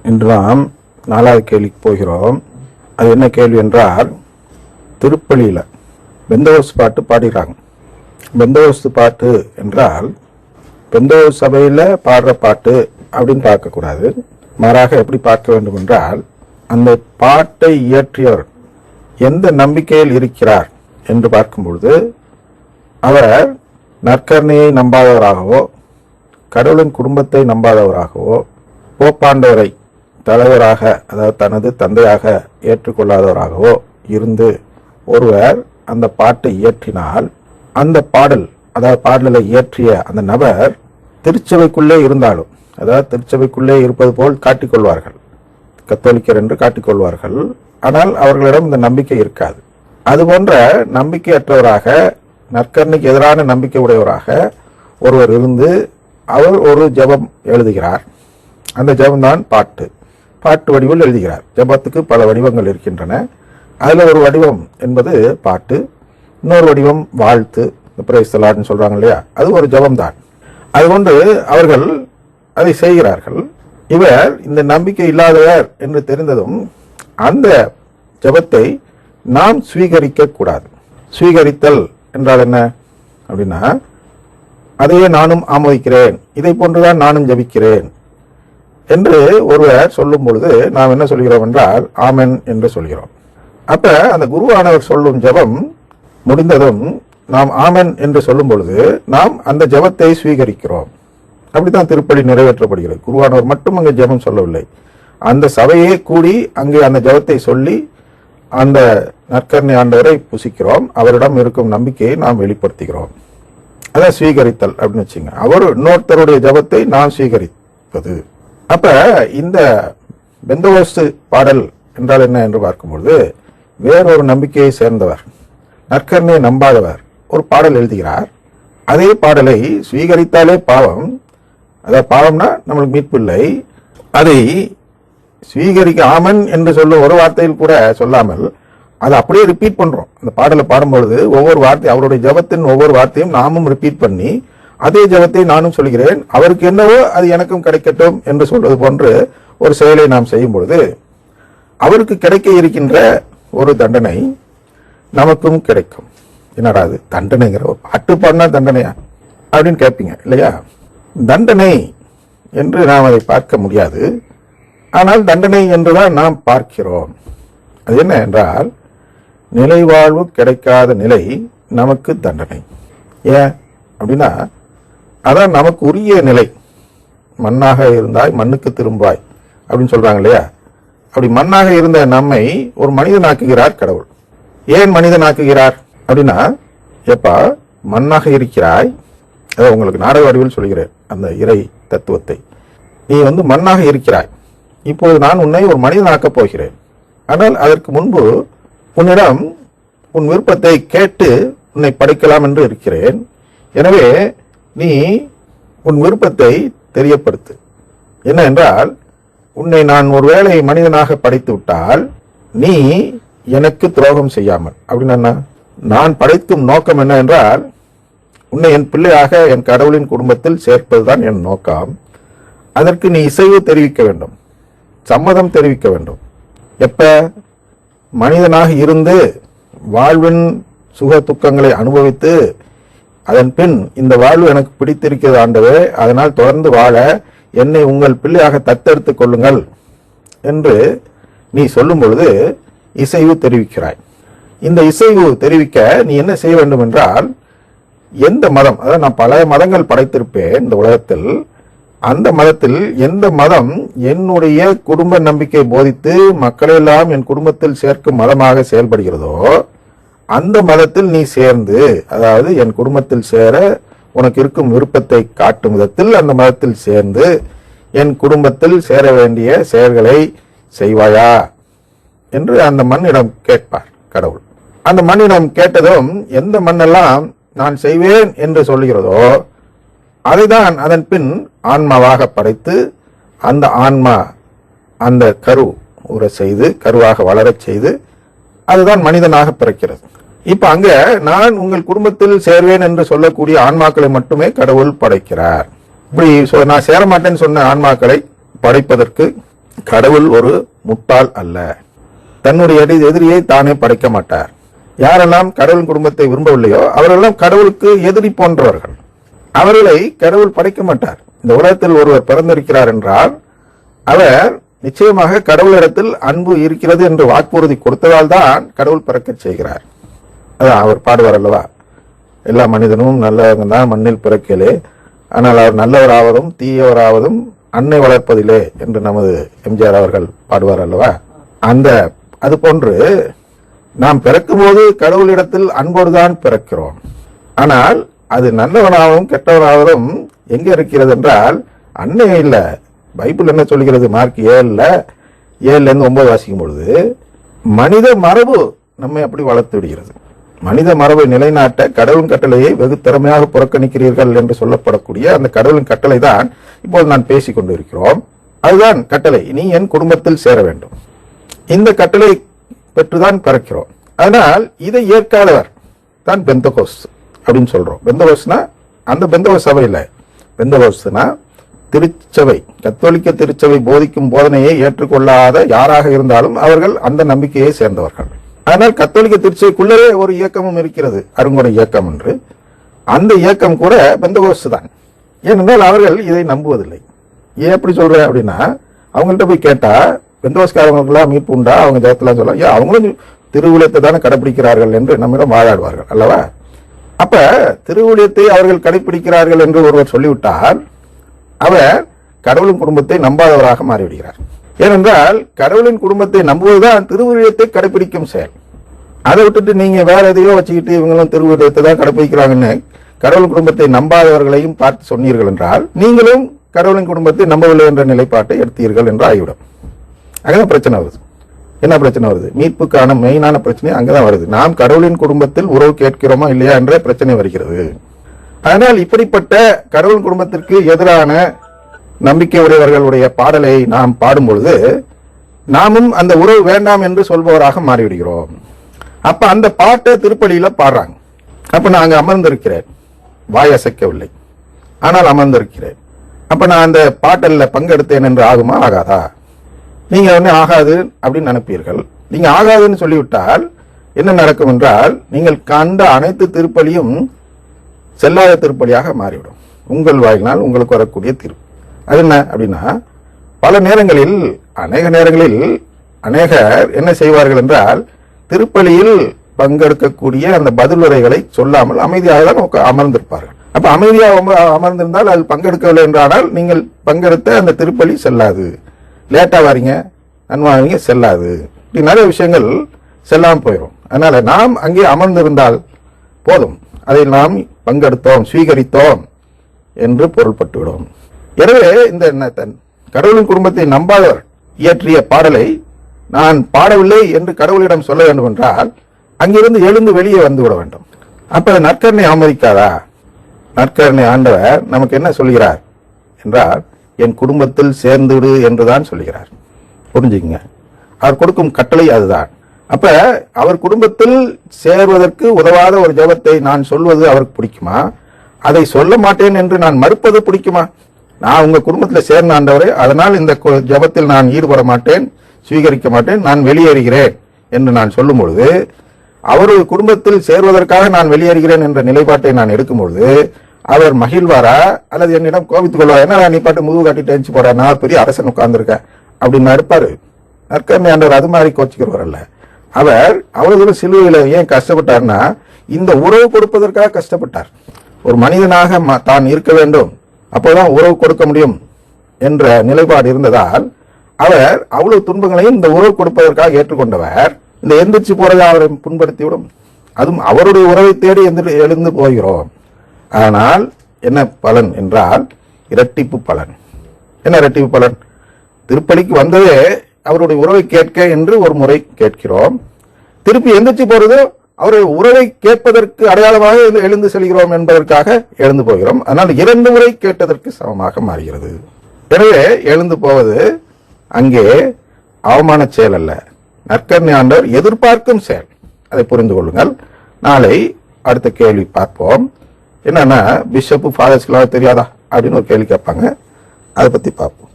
இன்று நாம் 4வது கேள்விக்கு போகிறோம். அது என்ன கேள்வி என்றால், திருப்பலியில் பெந்தகோஸ்து பாட்டு பாடுகிறாங்க. பெந்தகோஸ்து பாட்டு என்றால் பெந்தகோஸ்து சபையில் பாடுற பாட்டு அப்படின்னு பார்க்கக்கூடாது. மாறாக எப்படி பார்க்க வேண்டும் என்றால், அந்த பாட்டை இயற்றியவர் எந்த நம்பிக்கையில் இருக்கிறார் என்று பார்க்கும்பொழுது, அவர் நற்கருணையை நம்பாதவராகவோ, கடவுளின் குடும்பத்தை நம்பாதவராகவோ, போப்பாண்டவரை தலைவராக, அதாவது தனது தந்தையாக ஏற்றுக்கொள்ளாதவராகவோ இருந்து ஒருவர் அந்த பாட்டை இயற்றினால், அந்த பாடல், அதாவது பாடலை இயற்றிய அந்த நபர் திருச்சபைக்குள்ளே இருந்தாலும், அதாவது திருச்சபைக்குள்ளே இருப்பது போல் காட்டிக்கொள்வார்கள், கத்தோலிக்கர் என்று காட்டிக்கொள்வார்கள். ஆனால் அவர்களிடம் இந்த நம்பிக்கை இருக்காது. அதுபோன்ற நம்பிக்கையற்றவராக, நற்கருணைக்கு எதிரான நம்பிக்கை உடையவராக ஒருவர் இருந்து அவர் ஒரு ஜெபம் எழுதுகிறார். அந்த ஜெபம்தான் பாட்டு. பாட்டு வடிவில் எழுதுகிறார். ஜெபத்துக்கு பல வடிவங்கள் இருக்கின்றன. அதில் ஒரு வடிவம் என்பது பாட்டு, இன்னொரு வடிவம் வாழ்த்து, பிரைஸ் தி லார்ட்னு சொல்றாங்க இல்லையா, அது ஒரு ஜெபம்தான். அதுகொண்டு அவர்கள் அதை செய்கிறார்கள். இவர் இந்த நம்பிக்கை இல்லாதவர் என்று தெரிந்ததும் அந்த ஜெபத்தை நாம் ஸ்வீகரிக்க கூடாது. ஸ்வீகரித்தல் என்றால் என்ன அப்படின்னா, அதையே நானும் ஆமோதிக்கிறேன், இதை போன்றுதான் நானும் ஜெபிக்கிறேன் என்று ஒருவர் சொல்லும் பொழுது நாம் என்ன சொல்கிறோம் என்றால், ஆமென் என்று சொல்கிறோம். அப்ப அந்த குருவானவர் சொல்லும் ஜெபம் முடிந்ததும் நாம் ஆமென் என்று சொல்லும் பொழுது நாம் அந்த ஜெபத்தை ஸ்வீகரிக்கிறோம். அப்படித்தான் திருப்பலி நிறைவேற்றப்படுகிறது. குருவானவர் மட்டும் அங்கே ஜெபம் சொல்லவில்லை, அந்த சபையே கூடி அங்கே அந்த ஜெபத்தை சொல்லி அந்த நற்கருணை ஆண்டவரை புசிக்கிறோம். அவரிடம் இருக்கும் நம்பிக்கையை நாம் வெளிப்படுத்துகிறோம். அதான் ஸ்வீகரித்தல் அப்படின்னு வச்சுங்க. அவர் இன்னொருத்தருடைய ஜெபத்தை நாம் ஸ்வீகரிப்பது. அப்ப இந்த பெந்தகோஸ்து பாடல் என்றால் என்ன என்று பார்க்கும்பொழுது, வேறொரு நம்பிக்கையை சேர்ந்தவர், நற்கருணையை நம்பாதவர் ஒரு பாடல் எழுதுகிறார். அதே பாடலை ஸ்வீகரித்தாலே பாவம், அதாவது பாவம்னா நம்மளுக்கு மீட்பு இல்லை. அதை ஸ்வீகரிக்க ஆமன் என்று சொல்லும் ஒரு வார்த்தையில் கூட சொல்லாமல் அதை அப்படியே ரிப்பீட் பண்றோம். அந்த பாடலை பாடும்பொழுது ஒவ்வொரு வார்த்தை, அவருடைய ஜெபத்தின் ஒவ்வொரு வார்த்தையும் நாமும் ரிப்பீட் பண்ணி, அதே ஜெபத்தை நானும் சொல்கிறேன், அவருக்கு என்னவோ அது எனக்கும் கிடைக்கட்டும் என்று சொல்வது போன்று ஒரு செயலை நாம் செய்யும் பொழுது அவருக்கு கிடைக்க இருக்கின்ற ஒரு தண்டனை நமக்கும் கிடைக்கும். என்னடா அது தண்டனைங்கிற, ஒரு பாட்டு பாடினா தண்டனையா அப்படின்னு கேட்பீங்க இல்லையா? தண்டனை என்று நாம் அதை பார்க்க முடியாது. ஆனால் தண்டனை என்றுதான் நாம் பார்க்கிறோம். அது என்ன என்றால், நிலைவாழ்வு கிடைக்காத நிலை நமக்கு தண்டனை. ஏன் அப்படின்னா, அதான் நமக்கு உரிய நிலை. மண்ணாக இருந்தாய் மண்ணுக்கு திரும்பாய் அப்படின்னு சொல்றாங்க இல்லையா? அப்படி மண்ணாக இருந்த நம்மை ஒரு மனிதனாக்குகிறார் கடவுள். ஏன் மனிதனாக்குகிறார் அப்படின்னா, எப்பா மண்ணாக இருக்கிறாய், அதை உங்களுக்கு நாடக வடிவில் சொல்கிறேன் அந்த இறை தத்துவத்தை. நீ மண்ணாக இருக்கிறாய், இப்போது நான் உன்னை ஒரு மனிதனாக்கப் போகிறேன். ஆனால் அதற்கு முன்பு உன்னிடம் உன் விருப்பத்தை கேட்டு உன்னை படைக்கலாம் என்று இருக்கிறேன். எனவே நீ உன் விருப்பத்தை தெரியப்படுத்து. என்ன என்றால், உன்னை நான் ஒருவேளை மனிதனாக படைத்து விட்டால் நீ எனக்கு துரோகம் செய்யாமல், அப்படின்னா நான் படைத்தும் நோக்கம் என்ன என்றால், உன்னை என் பிள்ளையாக என் கடவுளின் குடும்பத்தில் சேர்ப்பதுதான் என் நோக்கம். அதற்கு நீ இசைவு தெரிவிக்க வேண்டும், சம்மதம் தெரிவிக்க வேண்டும். எப்ப மனிதனாக இருந்து வாழ்வின் சுக துக்கங்களை அனுபவித்து அதன் பின் இந்த வாழ்வு எனக்கு பிடித்திருக்கிறது ஆண்டவே, அதனால் தொடர்ந்து வாழ என்னை உங்கள் பிள்ளையாக தத்தெடுத்துக் கொள்ளுங்கள் என்று நீ சொல்லும் பொழுது இசைவு தெரிவிக்கிறாய். இந்த இசைவு தெரிவிக்க நீ என்ன செய்ய வேண்டும் என்றால், எந்த மதம், அதாவது நான் பல மதங்கள் படைத்திருப்பேன் இந்த உலகத்தில், அந்த மதத்தில் எந்த மதம் என்னுடைய குடும்ப நம்பிக்கை போதித்து மக்களெல்லாம் என் குடும்பத்தில் சேர்க்கும் மதமாக செயல்படுகிறதோ அந்த மதத்தில் நீ சேர்ந்து, அதாவது என் குடும்பத்தில் சேர உனக்கு இருக்கும் விருப்பத்தை காட்டும் விதத்தில் அந்த மதத்தில் சேர்ந்து என் குடும்பத்தில் சேர வேண்டிய செயல்களை செய்வாயா என்று அந்த மண்ணிடம் கேட்பார் கடவுள். அந்த மண்ணிடம் கேட்டதும் எந்த மண்ணெல்லாம் நான் செய்வேன் என்று சொல்லுகிறதோ அதைதான் அதன் பின் ஆன்மாவாக படைத்து அந்த ஆன்மா அந்த கரு உற செய்து கருவாக வளரச் செய்து அதுதான் மனிதனாக பிறக்கிறது. இப்ப அங்க நான் உங்கள் குடும்பத்தில் சேர்வேன் என்று சொல்லக்கூடிய ஆன்மாக்களை மட்டுமே கடவுள் படைக்கிறார். இப்படி நான் சேர மாட்டேன்னு சொன்ன ஆன்மாக்களை படைப்பதற்கு கடவுள் ஒரு முட்டாள் அல்ல. தன்னுடைய எதிரியை தானே படைக்க மாட்டார். யாரெல்லாம் கடவுள் குடும்பத்தை விரும்பவில்லையோ அவரெல்லாம் கடவுளுக்கு எதிரி போன்றவர்கள். அவர்களை கடவுள் படைக்க மாட்டார். இந்த உலகத்தில் ஒருவர் பிறந்திருக்கிறார் என்றால் அவர் நிச்சயமாக கடவுளிடத்தில் அன்பு இருக்கிறது என்று வாக்குறுதி கொடுத்ததால் தான் கடவுள் பிறக்க செய்கிறார். அதான் அவர் பாடுவார் அல்லவா, எல்லா மனிதனும் நல்லவங்க தான் மண்ணில் பிறக்கலே, ஆனால் அவர் நல்லவராவதும் தீயவராவதும் அன்னை வளர்ப்பதிலே என்று நமது எம்ஜிஆர் அவர்கள் பாடுவார் அல்லவா. அது போன்று நாம் பிறக்கும்போது கடவுளிடத்தில் அன்போடுதான் பிறக்கிறோம். ஆனால் அது நல்லவனாகவும் கெட்டவனாகவும் எங்க இருக்கிறது என்றால் அன்னை இல்ல. பைபிள் என்ன சொல்கிறது, மார்க் 7:7-9 வாசிக்கும் பொழுது மனித மரபு நம்மை அப்படி வளர்த்து விடுகிறது. மனித மரபை நிலைநாட்ட கடவுளின் கட்டளையை வெகு திறமையாக புறக்கணிக்கிறீர்கள் என்று சொல்லப்படக்கூடிய அந்த கடவுளின் கட்டளை தான் இப்போது நான் பேசிக் கொண்டிருக்கிறோம். அதுதான் கட்டளை, நீ என் குடும்பத்தில் சேர வேண்டும். இந்த கட்டளை பெற்றுதான் பிறக்கிறோம். அதனால் இதை ஏற்காதவர் தான் பெந்தகோஸ் அப்படின்னு சொல்றோம். பெந்தகோஸ்னா அந்த பெந்தகோஸ் சபை இல்லை. பெந்தகோஸ்னா திருச்சபை, கத்தோலிக்க திருச்சபை போதிக்கும் போதனையை ஏற்றுக்கொள்ளாத யாராக இருந்தாலும் அவர்கள் அந்த நம்பிக்கையை சேர்ந்தவர்கள். ஆனால் கத்தோலிக்க திருச்சபைக்குள்ளே ஒரு இயக்கமும் இருக்கிறது, அருங்கொடை இயக்கம் என்று. அந்த இயக்கம் கூட பெந்தகோஸ் தான். ஏனென்றால் அவர்கள் இதை நம்புவதில்லை. ஏன் எப்படி சொல்றேன் அப்படின்னா, அவங்கள்ட்ட போய் கேட்டா பெந்தகோஸ்காரங்களுக்கெல்லாம் மீட்பு உண்டா, அவங்க ஜெயத்தெல்லாம் சொல்லலாம், ஏன் அவங்களும் திருவுளியத்தை தானே கடைபிடிக்கிறார்கள் என்று நம்மிடம் வாழாடுவார்கள் அல்லவா. அப்ப திருவுளியத்தை அவர்கள் கடைபிடிக்கிறார்கள் என்று ஒருவர் சொல்லிவிட்டால் அவர் கடவுளின் குடும்பத்தை நம்பாதவராக மாறிவிடுகிறார். ஏனென்றால் கடவுளின் குடும்பத்தை நம்புவதுதான் திருவுளியத்தை கடைபிடிக்கும் செயல். அதை விட்டுட்டு நீங்க வேற எதையோ வச்சுக்கிட்டு இவங்களும் திருவுளியத்தை தான் கடைபிடிக்கிறாங்கன்னு கடவுள் குடும்பத்தை நம்பாதவர்களையும் பார்த்து சொன்னீர்கள் என்றால் நீங்களும் கடவுளின் குடும்பத்தை நம்பவில்லை என்ற நிலைப்பாட்டை எடுத்தீர்கள் என்று ஆகிவிடும். அங்கதான் பிரச்சனை வருது. என்ன பிரச்சனை வருது? மீட்புக்கான மெயினான பிரச்சனை அங்கதான் வருது. நாம் கடவுளின் குடும்பத்தில் உறவு கேட்கிறோமா இல்லையா என்ற பிரச்சனை வருகிறது. அதனால் இப்படிப்பட்ட கடவுள் குடும்பத்திற்கு எதிரான நம்பிக்கை உடையவர்களுடைய பாடலை நாம் பாடும் பொழுது நாமும் அந்த உறவு வேண்டாம் என்று சொல்பவராக மாறிவிடுகிறோம். அப்ப அந்த பாட்டை திருப்பலியில பாடுறாங்க. அப்ப நான் அங்க அமர்ந்திருக்கிறேன், வாய் அசைக்கவில்லை, ஆனால் அமர்ந்திருக்கிறேன். அப்ப நான் அந்த பாட்டல்ல பங்கெடுத்தேன் என்று ஆகுமா? ஆகாதா? நீங்க ஆகாது அப்படின்னு நினைப்பீர்கள். நீங்க ஆகாதுன்னு சொல்லிவிட்டால் என்ன நடக்கும் என்றால் நீங்கள் கண்ட அனைத்து திருப்பலியும் செல்லாத திருப்பலியாக மாறிவிடும். உங்கள் வாயினால் உங்களுக்கு வரக்கூடிய தீர்ப்பு அது என்ன அப்படின்னா, பல நேரங்களில் அநேக நேரங்களில் அநேகர் என்ன செய்வார்கள் என்றால் திருப்பலியில் பங்கெடுக்கக்கூடிய அந்த பதிலுரைகளை சொல்லாமல் அமைதியாக தான் அமர்ந்திருப்பார்கள். அப்ப அமைதியாக அமர்ந்திருந்தால் அது பங்கெடுக்கவில்லை என்றால் நீங்கள் பங்கெடுத்த அந்த திருப்பலி செல்லாது. லேட்டா வாரீங்க, நன்வாங்க செல்லாது. இப்படி நிறைய விஷயங்கள் செல்லாமல் போயிடும். அதனால நாம் அங்கே அமர்ந்திருந்தால் போதும், அதை நாம் பங்கெடுத்தோம், ஸ்வீகரித்தோம் என்று பொருள்பட்டுவிடும். எனவே இந்த கடவுளின் குடும்பத்தை நம்பாதவர் இயற்றிய பாடலை நான் பாடவில்லை என்று கடவுளிடம் சொல்ல வேண்டும் என்றால் அங்கிருந்து எழுந்து வெளியே வந்து விட வேண்டும். அப்ப நற்கருணை ஆமதிக்காதா? நற்கருணை ஆண்டவர் நமக்கு என்ன சொல்கிறார் என்றால், என் குடும்பத்தில் சேர்ந்து விடு என்றுதான் சொல்கிறார். புரிஞ்சுங்க, அவர் கொடுக்கும் கட்டளை அதுதான். அப்ப அவர் குடும்பத்தில் சேர்வதற்கு உதவாத ஒரு ஜெபத்தை நான் சொல்வது அவருக்கு பிடிக்குமா? அதை சொல்ல மாட்டேன் என்று நான் மறுப்பது பிடிக்குமா? நான் உங்க குடும்பத்தில் சேர்ந்த ஆண்டவரே, அதனால் இந்த ஜெபத்தில் நான் ஈடுபட மாட்டேன், ஸ்வீகரிக்க மாட்டேன், நான் வெளியேறுகிறேன் என்று நான் சொல்லும் பொழுது, அவருடைய குடும்பத்தில் சேர்வதற்காக நான் வெளியேறுகிறேன் என்ற நிலைப்பாட்டை நான் எடுக்கும் பொழுது அவர் மகிழ்வாரா அல்லது என்னிடம் கோபித்துக் கொள்வார்? என்ன நீ பாட்டு முதுகு காட்டிட்டு எழுச்சி போற, நான் பெரிய அரசன் உட்கார்ந்துருக்கேன் அப்படின்னு இருப்பாரு. நற்கருணை ஆண்டவர் அது மாதிரி கோச்சிக்கிறவர் அல்ல. அவர் அவ்வளவு சிலுவையில ஏன் கஷ்டப்பட்டார்னா இந்த உறவு கொடுப்பதற்காக கஷ்டப்பட்டார். ஒரு மனிதனாக தான் இருக்க வேண்டும், அப்போதான் உறவு கொடுக்க முடியும் என்ற நிலைப்பாடு இருந்ததால் அவர் அவ்வளவு துன்பங்களையும் இந்த உறவு கொடுப்பதற்காக ஏற்றுக்கொண்டவர். இந்த எந்திரிச்சு போறதை அவரை புண்படுத்திவிடும். அதுவும் அவருடைய உறவை தேடி எழுந்து போகிறோம். ஆனால் என்ன பலன் என்றால் இரட்டிப்பு பலன். என்ன இரட்டிப்பு பலன்? திருப்பலிக்கு வந்ததே அவருடைய உறவை கேட்க என்று ஒரு முறை கேட்கிறோம். திருப்பி எந்திரிச்சு போறது அவருடைய உறவை கேட்பதற்கு அடையாளமாக எழுந்து செல்கிறோம் என்பதற்காக எழுந்து போகிறோம். அதனால் 2 முறை கேட்டதற்கு சமமாக மாறுகிறது. எனவே எழுந்து போவது அங்கே அவமான செயல் அல்ல, நற்கருணை ஆண்டவர் எதிர்பார்க்கும் செயல். அதை புரிந்து கொள்ளுங்கள். நாளை அடுத்த கேள்வி பார்ப்போம். என்னன்னா, பிஷப்பு ஃபாதர்ஸ்லாம் தெரியாதா அப்படின்னு ஒரு கேள்வி கேட்பாங்க. அதை பத்தி பார்ப்போம்.